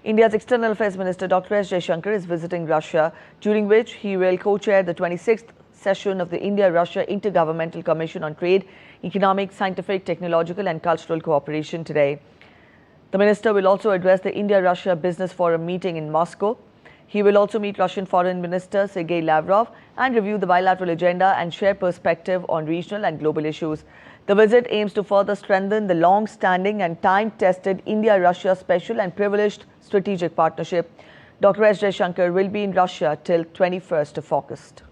India's External Affairs Minister Dr. S. Jaishankar is visiting Russia, during which he will co-chair the 26th session of the India-Russia Intergovernmental Commission on Trade, Economic, Scientific, Technological and Cultural Cooperation today. The minister will also address the India-Russia Business Forum meeting in Moscow. He will also meet Russian Foreign Minister Sergei Lavrov and review the bilateral agenda and share perspective on regional and global issues. The visit aims to further strengthen the long-standing and time-tested India-Russia special and privileged strategic partnership. Dr. S. Jaishankar will be in Russia till 21st of August.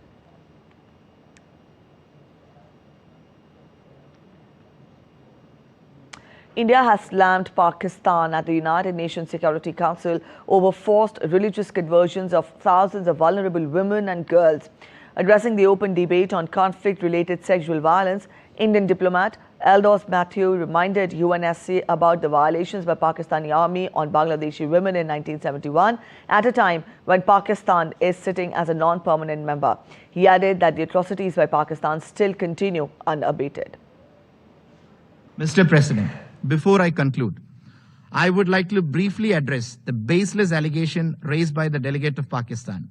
India has slammed Pakistan at the United Nations Security Council over forced religious conversions of thousands of vulnerable women and girls. Addressing the open debate on conflict-related sexual violence, Indian diplomat Aldous Matthew reminded UNSC about the violations by Pakistani army on Bangladeshi women in 1971, at a time when Pakistan is sitting as a non-permanent member. He added that the atrocities by Pakistan still continue unabated. Mr. President, before I conclude, I would like to briefly address the baseless allegation raised by the delegate of Pakistan.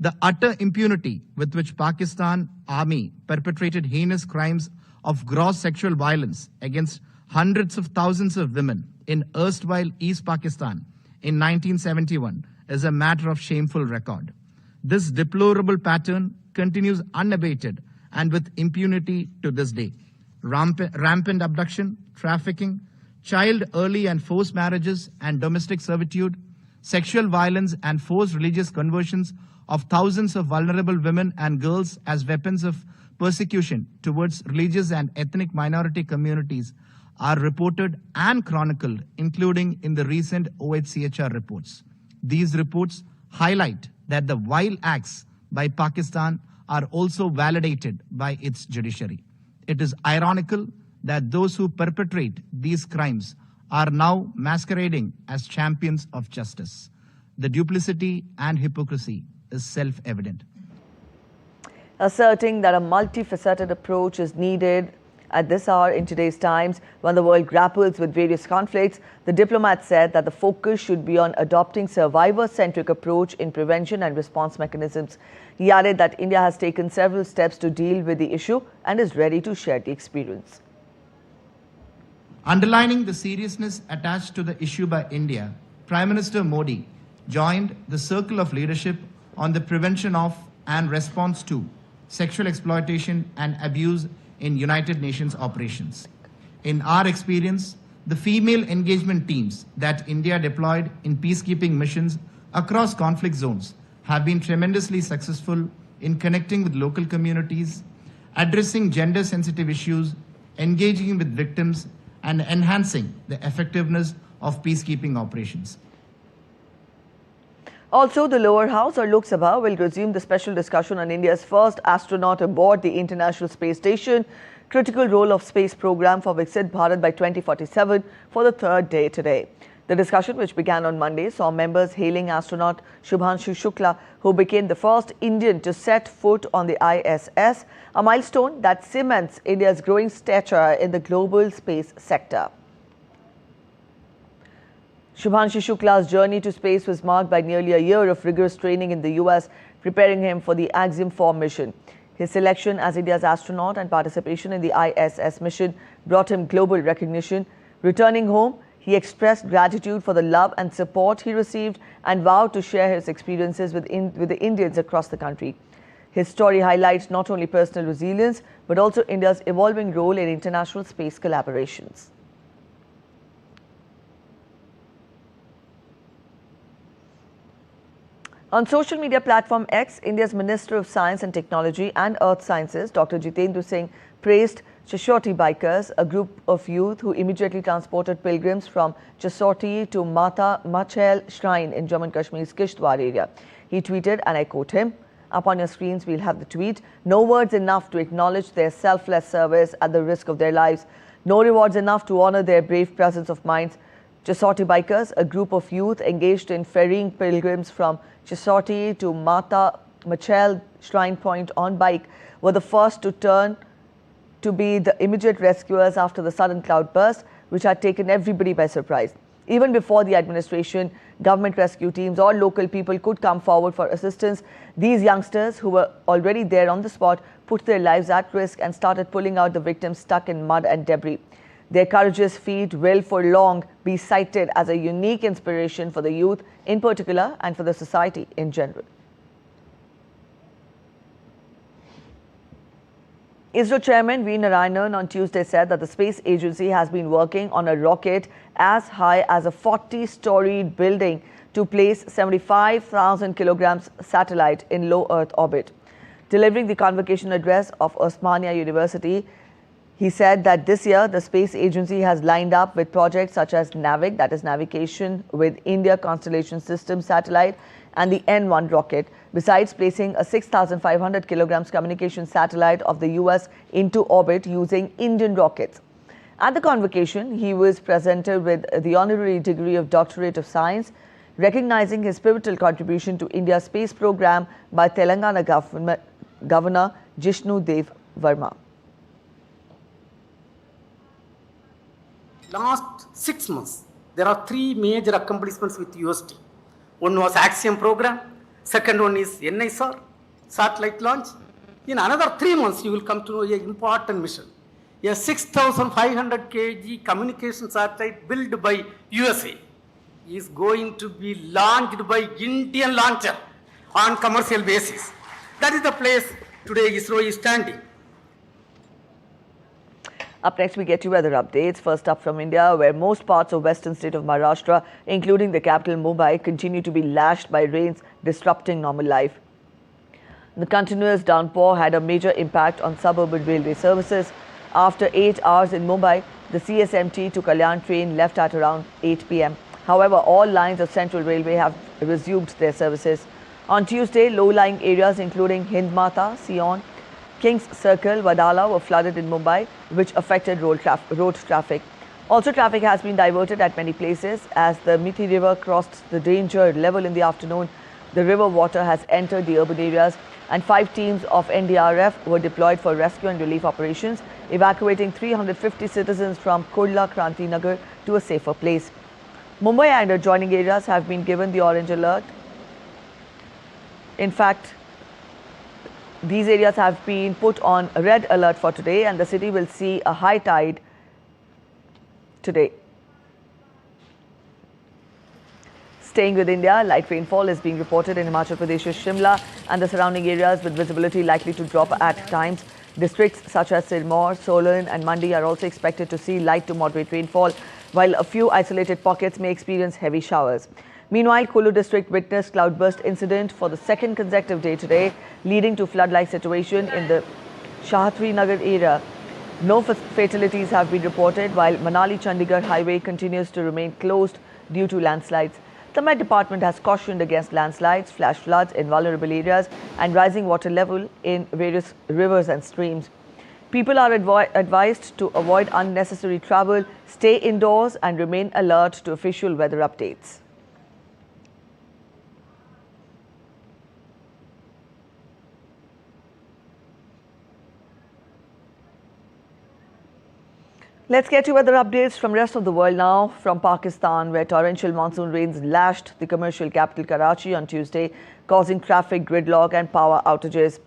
The utter impunity with which Pakistan army perpetrated heinous crimes of gross sexual violence against hundreds of thousands of women in erstwhile East Pakistan in 1971 is a matter of shameful record. This deplorable pattern continues unabated and with impunity to this day. Rampant abduction, trafficking, child early and forced marriages and domestic servitude, sexual violence and forced religious conversions of thousands of vulnerable women and girls as weapons of persecution towards religious and ethnic minority communities are reported and chronicled, including in the recent OHCHR reports. These reports highlight that the vile acts by Pakistan are also validated by its judiciary. It is ironical that those who perpetrate these crimes are now masquerading as champions of justice. The duplicity and hypocrisy is self-evident. Asserting that a multifaceted approach is needed at this hour in today's times when the world grapples with various conflicts, the diplomat said that the focus should be on adopting survivor-centric approach in prevention and response mechanisms. He added that India has taken several steps to deal with the issue and is ready to share the experience. Underlining the seriousness attached to the issue by India, Prime Minister Modi joined the Circle of Leadership on the prevention of and response to sexual exploitation and abuse in United Nations operations. In our experience, the female engagement teams that India deployed in peacekeeping missions across conflict zones have been tremendously successful in connecting with local communities, addressing gender-sensitive issues, engaging with victims, and enhancing the effectiveness of peacekeeping operations. Also, the lower house or Lok Sabha will resume the special discussion on India's first astronaut aboard the International Space Station, critical role of space program for Viksit Bharat by 2047 for the third day today. The discussion, which began on Monday, saw members hailing astronaut Shubhanshu Shukla, who became the first Indian to set foot on the ISS, a milestone that cements India's growing stature in the global space sector. Shubhanshu Shukla's journey to space was marked by nearly a year of rigorous training in the US, preparing him for the Axiom 4 mission. His selection as India's astronaut and participation in the ISS mission brought him global recognition. Returning home, he expressed gratitude for the love and support he received and vowed to share his experiences with the Indians across the country. His story highlights not only personal resilience, but also India's evolving role in international space collaborations. On social media platform X, India's Minister of Science and Technology and Earth Sciences, Dr. Jitendra Singh, praised Chashoti bikers, a group of youth who immediately transported pilgrims from Chashoti to Mata Machel Shrine in Jammu and Kashmir's Kishtwar area. He tweeted, and I quote him, "Up on your screens, we'll have the tweet. No words enough to acknowledge their selfless service at the risk of their lives. No rewards enough to honor their brave presence of minds. Chashoti bikers, a group of youth engaged in ferrying pilgrims from Chashoti to Mata Machel Shrine Point on bike, were the first to turn to be the immediate rescuers after the sudden cloud burst, which had taken everybody by surprise. Even before the administration, government rescue teams or local people could come forward for assistance. These youngsters, who were already there on the spot, put their lives at risk and started pulling out the victims stuck in mud and debris. Their courageous feat will for long be cited as a unique inspiration for the youth in particular and for the society in general. ISRO Chairman V. Narayanan on Tuesday said that the space agency has been working on a rocket as high as a 40-storied building to place 75,000 kilograms satellite in low Earth orbit. Delivering the convocation address of Osmania University, he said that this year the space agency has lined up with projects such as NAVIC, that is Navigation with India Constellation System satellite, and the N1 rocket, besides placing a 6,500 kilograms communication satellite of the US into orbit using Indian rockets. At the convocation, he was presented with the honorary degree of Doctorate of Science, recognizing his pivotal contribution to India's space program by Telangana Governor Jishnu Dev Verma. Last 6 months, there are 3 major accomplishments with UST. One was Axiom program, second one is NISR, satellite launch. In another 3 months, you will come to know an important mission. A 6,500 kg communication satellite built by USA is going to be launched by Indian launcher on commercial basis. That is the place today ISRO is standing. Up next, we get you weather updates. First up from India, where most parts of western state of Maharashtra, including the capital Mumbai, continue to be lashed by rains, disrupting normal life. The continuous downpour had a major impact on suburban railway services. After 8 hours in Mumbai, the CSMT to Kalyan train left at around 8 p.m. However, all lines of Central Railway have resumed their services. On Tuesday, low-lying areas including Hindmata, Sion, King's Circle, Wadala were flooded in Mumbai, which affected road traffic. Also, traffic has been diverted at many places as the Mithi River crossed the danger level in the afternoon. The river water has entered the urban areas and 5 teams of NDRF were deployed for rescue and relief operations, evacuating 350 citizens from Kurla Kranti Nagar to a safer place. Mumbai and adjoining areas have been given the orange alert. In fact, these areas have been put on red alert for today, and the city will see a high tide today. Staying with India, light rainfall is being reported in Himachal Pradesh's Shimla and the surrounding areas, with visibility likely to drop at times. Districts such as Sirmaur, Solan and Mandi are also expected to see light to moderate rainfall, while a few isolated pockets may experience heavy showers. Meanwhile, Kulu district witnessed cloudburst incident for the second consecutive day today, leading to flood-like situation in the Shahatri Nagar area. No fatalities have been reported, while Manali-Chandigarh highway continues to remain closed due to landslides. The Met Department has cautioned against landslides, flash floods in vulnerable areas and rising water level in various rivers and streams. People are advised to avoid unnecessary travel, stay indoors and remain alert to official weather updates. Let's get you weather updates from rest of the world now. From Pakistan, where torrential monsoon rains lashed the commercial capital Karachi on Tuesday, causing traffic gridlock and power outages.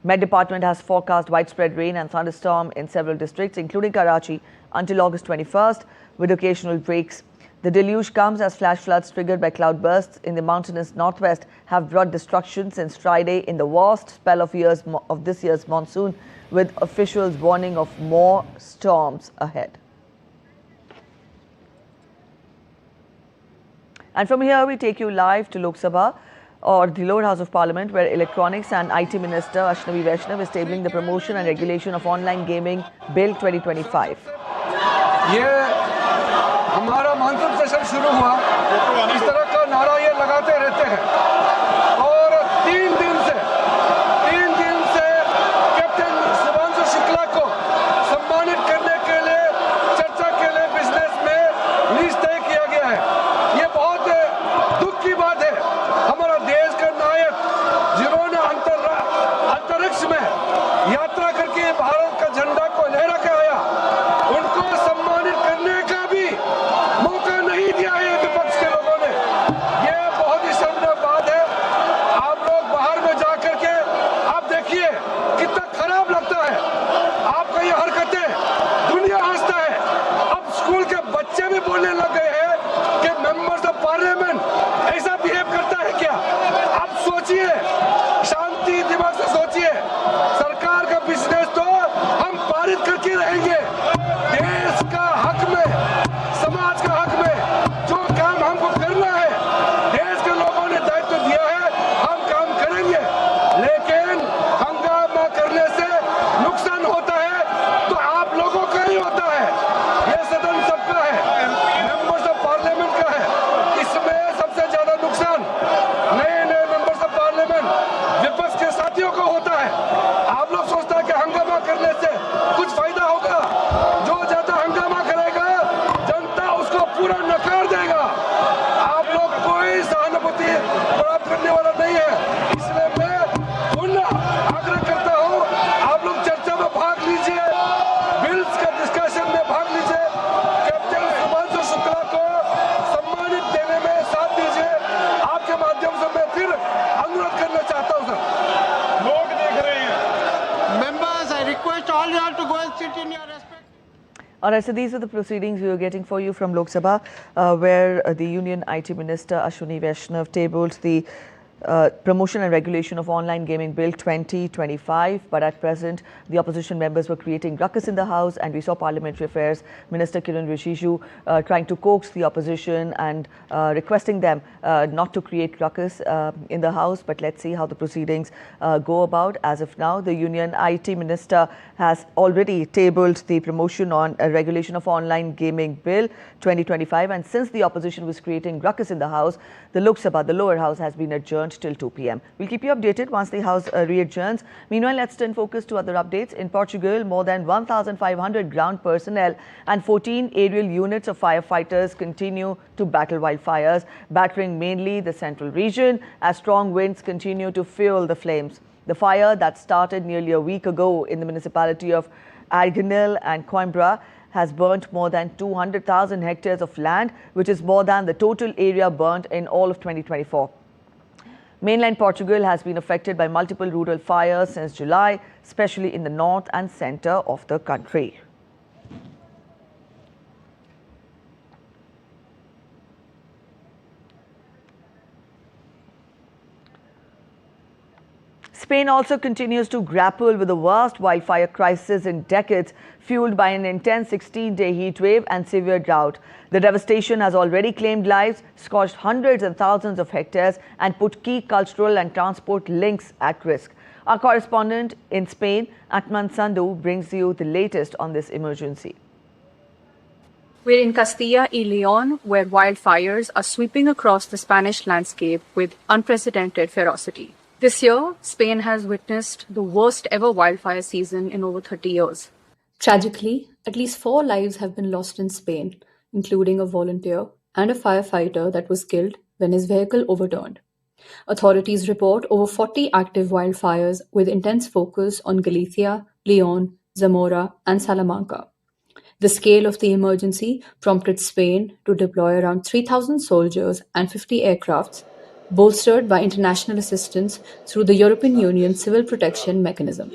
Met Department has forecast widespread rain and thunderstorm in several districts, including Karachi, until August 21st, with occasional breaks. The deluge comes as flash floods triggered by cloudbursts in the mountainous northwest have brought destruction since Friday in the worst spell of this year's monsoon, with officials warning of more storms ahead. And from here, we take you live to Lok Sabha, or the lower house of parliament, where electronics and IT minister Ashnavi Vaishnav is tabling the promotion and regulation of online gaming bill 2025. हमारा monsoon session शुरू हुआ, इस तरह का नारा ये लगाते रहते हैं और 3 दिन से कैप्टन शुभांशु शुक्ला को सम्मानित करने के लिए चर्चा के लिए बिजनेस में लीज तय किया गया है। ये बहुत दुख की बात है। हमारा देश का नायक जिन्होंने अंतरिक्ष में यात्रा करके भारत का झंडा को लहरा के आया, उनको सम्मानित करने का भी मौका नहीं दिया है सोचिए, शांति दिमाग से सोचिए। सरकार का बिजनेस तो हम पारित करके रहेंगे। देश का हक में, समाज का हक में जो काम हमको करना है, देश के लोगों ने दायित्व दिया है, हम काम करेंगे। लेकिन हंगामा करने से नुकसान होता है तो आप लोगों का ही होता है। ये सदन सबका है, मेंबर्स ऑफ पार्लियामेंट का है। इसमें सबसे ज्यादा नुकसान नए मेंबर्स ऑफ पार्लियामेंट, विपक्ष के साथियों को होता है। आप लोग सोचते हैं कि हंगामा करने से कुछ फायदा होगा। जो ज्यादा हंगामा करेगा जनता उसको पूरा नकार देगा। आप लोग कोई सहानुभूति प्राप्त करने वाला नहीं है। इसलिए मैं पुनः आग्रह करता हूँ, आप लोग चर्चा में भाग लीजिए, बिल्स का डिस्कशन में भाग लीजिए। कैप्टन सुभांशु शुक्ला को सम्मानित देने में साथ दीजिए। आपके माध्यम से मैं फिर अनुरोध करना चाहता हूँ सर। लोग देख रहे हैं। Members, I request all you all to go and sit in your respect. All right, so these are the proceedings we are getting for you from Lok Sabha, where the Union IT Minister Ashwini Vaishnav tabled the Promotion and Regulation of Online Gaming Bill 2025, but at present the opposition members were creating ruckus in the House, and we saw Parliamentary Affairs Minister Kiran Rijiju trying to coax the opposition and requesting them not to create ruckus in the House. But let's see how the proceedings go about. As of now, the Union IT Minister has already tabled the Promotion on Regulation of Online Gaming Bill 2025, and since the opposition was creating ruckus in the House, the Lok Sabha, the lower house, has been adjourned till 2 p.m. We'll keep you updated once the House re-adjourns. Meanwhile, let's turn focus to other updates. In Portugal, more than 1,500 ground personnel and 14 aerial units of firefighters continue to battle wildfires, battering mainly the central region as strong winds continue to fuel the flames. The fire that started nearly a week ago in the municipality of Arganil and Coimbra has burnt more than 200,000 hectares of land, which is more than the total area burnt in all of 2024. Mainland Portugal has been affected by multiple rural fires since July, especially in the north and centre of the country. Spain also continues to grapple with the worst wildfire crisis in decades, fueled by an intense 16-day heat wave and severe drought. The devastation has already claimed lives, scorched hundreds and thousands of hectares, and put key cultural and transport links at risk. Our correspondent in Spain, Atman Sandhu, brings you the latest on this emergency. We're in Castilla y León, where wildfires are sweeping across the Spanish landscape with unprecedented ferocity. This year, Spain has witnessed the worst ever wildfire season in over 30 years. Tragically, at least 4 lives have been lost in Spain, including a volunteer and a firefighter that was killed when his vehicle overturned. Authorities report over 40 active wildfires with intense focus on Galicia, León, Zamora, and Salamanca. The scale of the emergency prompted Spain to deploy around 3,000 soldiers and 50 aircrafts, bolstered by international assistance through the European Union Civil Protection Mechanism.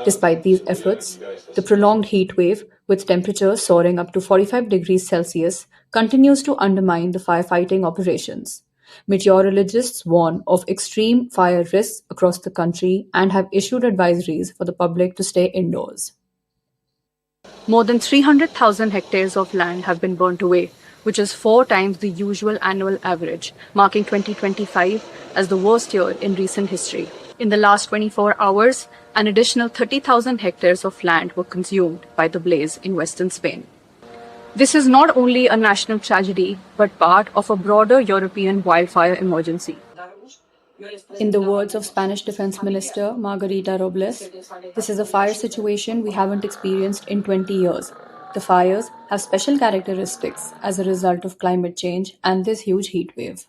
Despite these efforts, the prolonged heat wave, with temperatures soaring up to 45 degrees Celsius, continues to undermine the firefighting operations. Meteorologists warn of extreme fire risks across the country and have issued advisories for the public to stay indoors. More than 300,000 hectares of land have been burnt away, which is 4 times the usual annual average, marking 2025 as the worst year in recent history. In the last 24 hours, an additional 30,000 hectares of land were consumed by the blaze in western Spain. This is not only a national tragedy, but part of a broader European wildfire emergency. In the words of Spanish Defense Minister Margarita Robles, this is a fire situation we haven't experienced in 20 years. The fires have special characteristics as a result of climate change and this huge heat wave.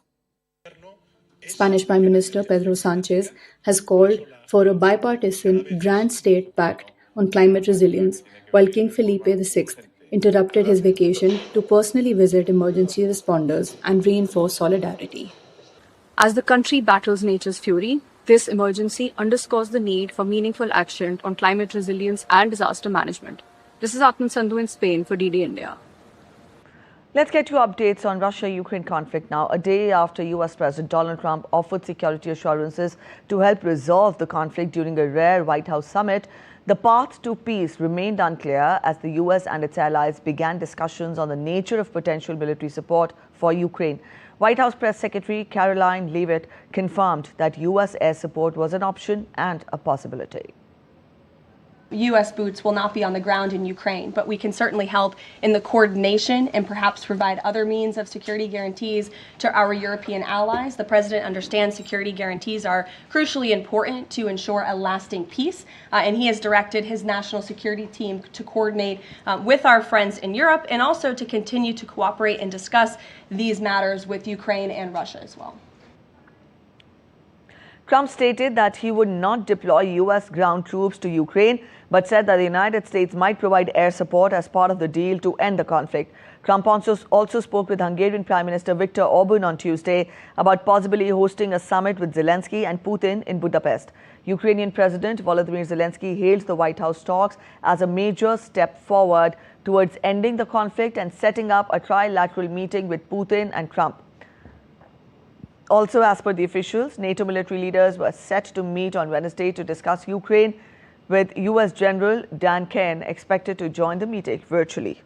Spanish Prime Minister Pedro Sanchez has called for a bipartisan Grand State Pact on climate resilience, while King Felipe VI interrupted his vacation to personally visit emergency responders and reinforce solidarity. As the country battles nature's fury, this emergency underscores the need for meaningful action on climate resilience and disaster management. This is Atman Sandhu in Spain for DD India. Let's get to updates on Russia-Ukraine conflict now. A day after US President Donald Trump offered security assurances to help resolve the conflict during a rare White House summit, the path to peace remained unclear as the US and its allies began discussions on the nature of potential military support for Ukraine. White House Press Secretary Caroline Leavitt confirmed that US air support was an option and a possibility. U.S. boots will not be on the ground in Ukraine, but we can certainly help in the coordination and perhaps provide other means of security guarantees to our European allies. The President understands security guarantees are crucially important to ensure a lasting peace, and he has directed his national security team to coordinate with our friends in Europe and also to continue to cooperate and discuss these matters with Ukraine and Russia as well. Trump stated that he would not deploy U.S. ground troops to Ukraine, but said that the United States might provide air support as part of the deal to end the conflict. Trump also spoke with Hungarian Prime Minister Viktor Orban on Tuesday about possibly hosting a summit with Zelensky and Putin in Budapest. Ukrainian President Volodymyr Zelensky hailed the White House talks as a major step forward towards ending the conflict and setting up a trilateral meeting with Putin and Trump. Also, as per the officials, NATO military leaders were set to meet on Wednesday to discuss Ukraine, with U.S. General Dan Cain expected to join the meeting virtually.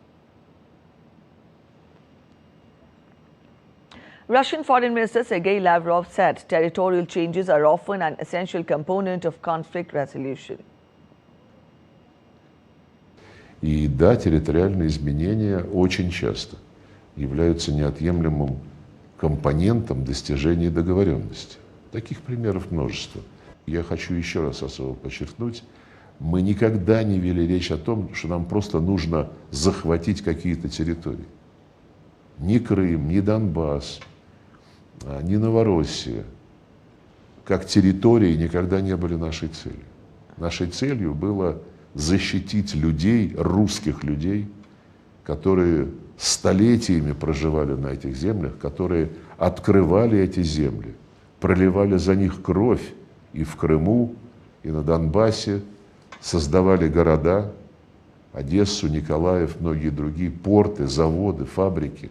Russian Foreign Minister Sergei Lavrov said territorial changes are often an essential component of conflict resolution. И да, территориальные изменения очень часто являются неотъемлемым компонентом достижения договоренности. Таких примеров множество. Я хочу еще раз особо подчеркнуть, мы никогда не вели речь о том, что нам просто нужно захватить какие-то территории. Ни Крым, ни Донбасс, ни Новороссия, как территории, никогда не были нашей целью. Нашей целью было защитить людей, русских людей, которые столетиями проживали на этих землях, которые открывали эти земли, проливали за них кровь и в Крыму, и на Донбассе, создавали города, Одессу, Николаев, многие другие, порты, заводы, фабрики.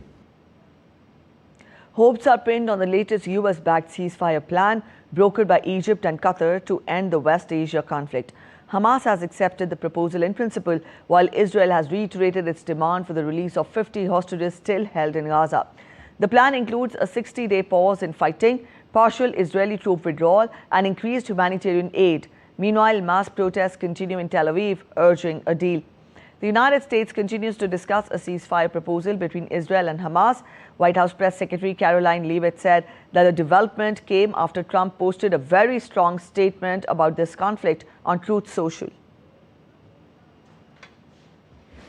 Hopes are pinned on the latest US-backed ceasefire plan brokered by Egypt and Qatar to end the West Asia conflict. Hamas has accepted the proposal in principle, while Israel has reiterated its demand for the release of 50 hostages still held in Gaza. The plan includes a 60-day pause in fighting, partial Israeli troop withdrawal, and increased humanitarian aid. Meanwhile, mass protests continue in Tel Aviv, urging a deal. The United States continues to discuss a ceasefire proposal between Israel and Hamas. White House Press Secretary Caroline Leavitt said that the development came after Trump posted a very strong statement about this conflict on Truth Social.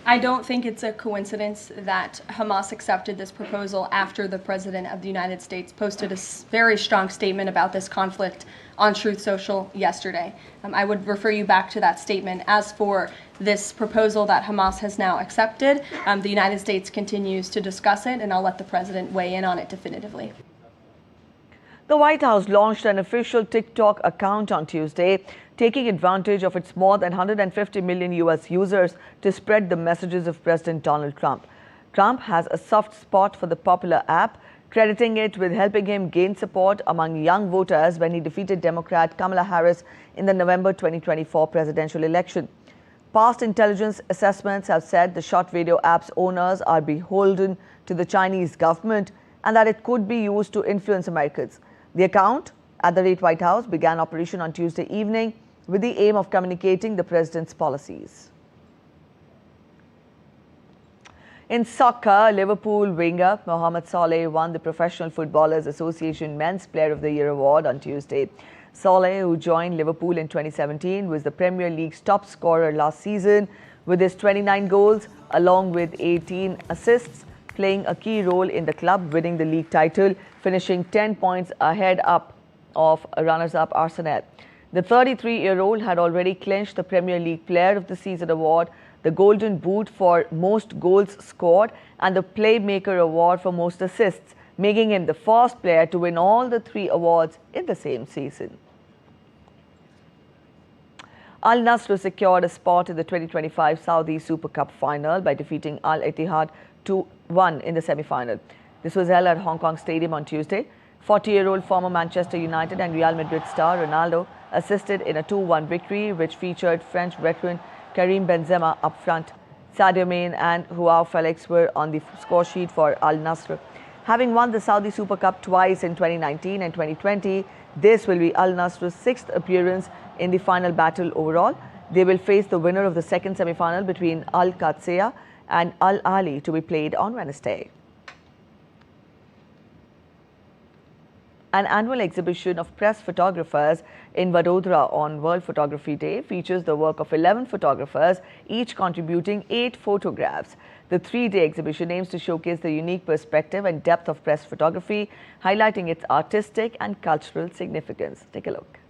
I don't think it's a coincidence that Hamas accepted this proposal after the President of the United States posted a very strong statement about this conflict on Truth Social yesterday. I would refer you back to that statement. As for this proposal that Hamas has now accepted, the United States continues to discuss it, and I'll let the President weigh in on it definitively. The White House launched an official Tik Tok account on Tuesday, taking advantage of its more than 150 million US users to spread the messages of President Donald Trump. Trump has a soft spot for the popular app, crediting it with helping him gain support among young voters when he defeated Democrat Kamala Harris in the November 2024 presidential election. Past intelligence assessments have said the short video app's owners are beholden to the Chinese government and that it could be used to influence Americans. The account, @White House, began operation on Tuesday evening with the aim of communicating the president's policies. In soccer, Liverpool winger Mohamed Saleh won the Professional Footballers Association Men's Player of the Year award on Tuesday. Saleh, who joined Liverpool in 2017, was the Premier League's top scorer last season with his 29 goals along with 18 assists, playing a key role in the club winning the league title, finishing 10 points ahead of runners-up Arsenal. The 33-year-old had already clinched the Premier League Player of the Season award, the Golden Boot for most goals scored, and the Playmaker award for most assists, making him the first player to win all the three awards in the same season. Al Nassr secured a spot in the 2025 Saudi Super Cup final by defeating Al Ittihad won in the semi-final. This was held at Hong Kong Stadium on Tuesday. 40-year-old former Manchester United and Real Madrid star Ronaldo assisted in a 2-1 victory, which featured French veteran Karim Benzema up front. Sadio Mane and Joao Felix were on the score sheet for Al Nassr. Having won the Saudi Super Cup twice in 2019 and 2020, this will be Al Nassr's 6th appearance in the final battle overall. They will face the winner of the second semi-final between Al Qadsiya and Al Ahly to be played on Wednesday. An annual exhibition of press photographers in Vadodara on World Photography Day features the work of 11 photographers, each contributing 8 photographs. The 3-day exhibition aims to showcase the unique perspective and depth of press photography, highlighting its artistic and cultural significance. Take a look.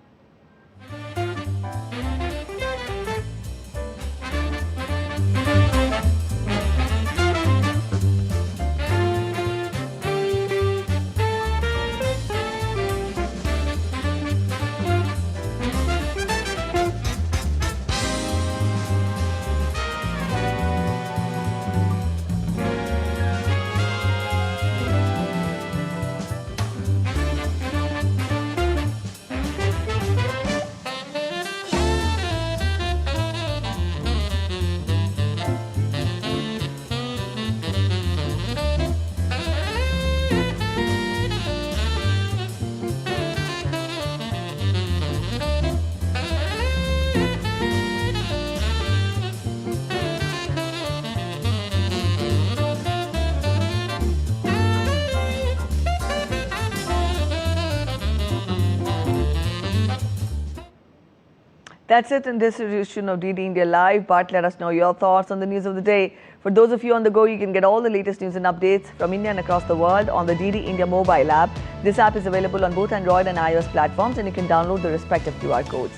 That's it in this edition of DD India Live, but let us know your thoughts on the news of the day. For those of you on the go, you can get all the latest news and updates from India and across the world on the DD India mobile app. This app is available on both Android and iOS platforms, and you can download the respective QR codes.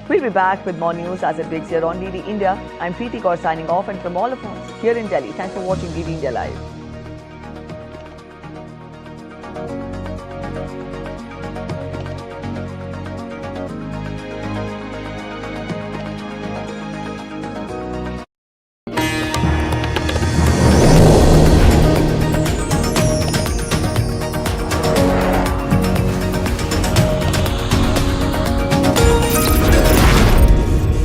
We'll be back with more news as it breaks here on DD India. I'm Preeti Kaur signing off, and from all of us here in Delhi, thanks for watching DD India Live.